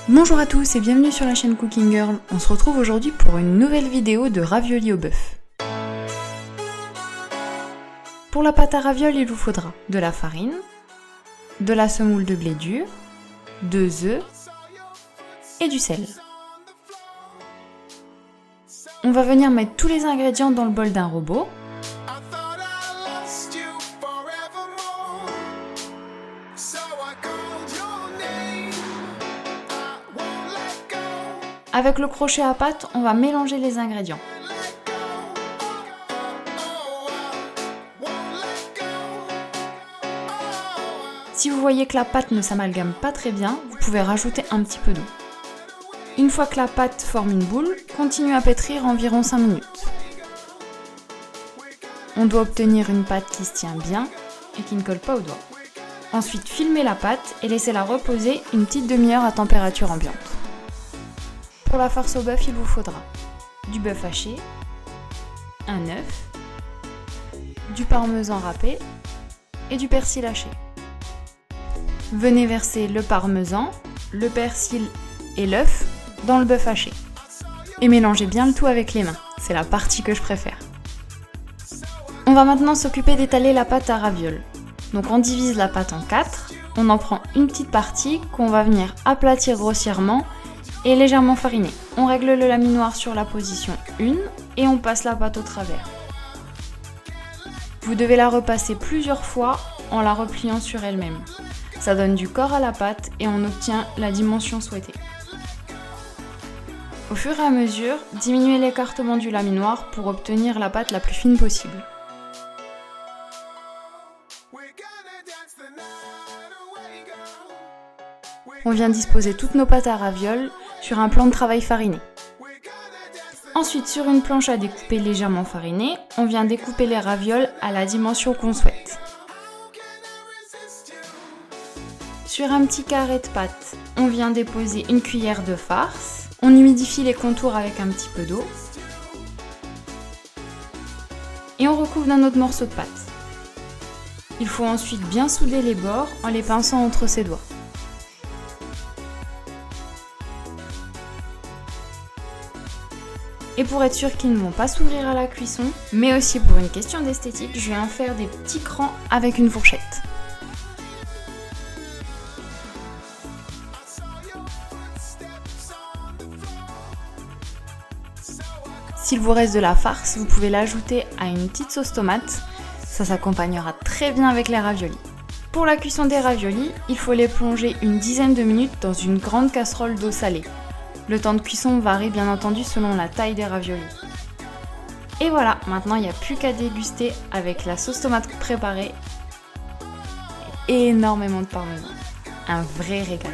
Bonjour à tous et bienvenue sur la chaîne Cooking Girl. On se retrouve aujourd'hui pour une nouvelle vidéo de raviolis au bœuf. Pour la pâte à ravioles, il vous faudra de la farine, de la semoule de blé dur, 2 œufs et du sel. On va venir mettre tous les ingrédients dans le bol d'un robot. Avec le crochet à pâte, on va mélanger les ingrédients. Si vous voyez que la pâte ne s'amalgame pas très bien, vous pouvez rajouter un petit peu d'eau. Une fois que la pâte forme une boule, continuez à pétrir environ 5 minutes. On doit obtenir une pâte qui se tient bien et qui ne colle pas aux doigts. Ensuite, filmez la pâte et laissez-la reposer une petite demi-heure à température ambiante. Pour la farce au bœuf, il vous faudra du bœuf haché, un œuf, du parmesan râpé et du persil haché. Venez verser le parmesan, le persil et l'œuf dans le bœuf haché. Et mélangez bien le tout avec les mains, c'est la partie que je préfère. On va maintenant s'occuper d'étaler la pâte à ravioles. Donc on divise la pâte en 4, on en prend une petite partie qu'on va venir aplatir grossièrement et légèrement fariné. On règle le laminoir sur la position 1 et on passe la pâte au travers. Vous devez la repasser plusieurs fois en la repliant sur elle-même. Ça donne du corps à la pâte et on obtient la dimension souhaitée. Au fur et à mesure, diminuez l'écartement du laminoir pour obtenir la pâte la plus fine possible. On vient disposer toutes nos pâtes à ravioles sur un plan de travail fariné. Ensuite, sur une planche à découper légèrement farinée, on vient découper les ravioles à la dimension qu'on souhaite. Sur un petit carré de pâte, on vient déposer une cuillère de farce. On humidifie les contours avec un petit peu d'eau. Et on recouvre d'un autre morceau de pâte. Il faut ensuite bien souder les bords en les pinçant entre ses doigts. Et pour être sûr qu'ils ne vont pas s'ouvrir à la cuisson, mais aussi pour une question d'esthétique, je vais en faire des petits crans avec une fourchette. S'il vous reste de la farce, vous pouvez l'ajouter à une petite sauce tomate, ça s'accompagnera très bien avec les raviolis. Pour la cuisson des raviolis, il faut les plonger une dizaine de minutes dans une grande casserole d'eau salée. Le temps de cuisson varie bien entendu selon la taille des raviolis. Et voilà, maintenant il n'y a plus qu'à déguster avec la sauce tomate préparée et énormément de parmesan. Un vrai régal.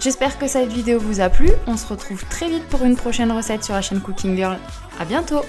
J'espère que cette vidéo vous a plu. On se retrouve très vite pour une prochaine recette sur la chaîne Cooking Girl. À bientôt!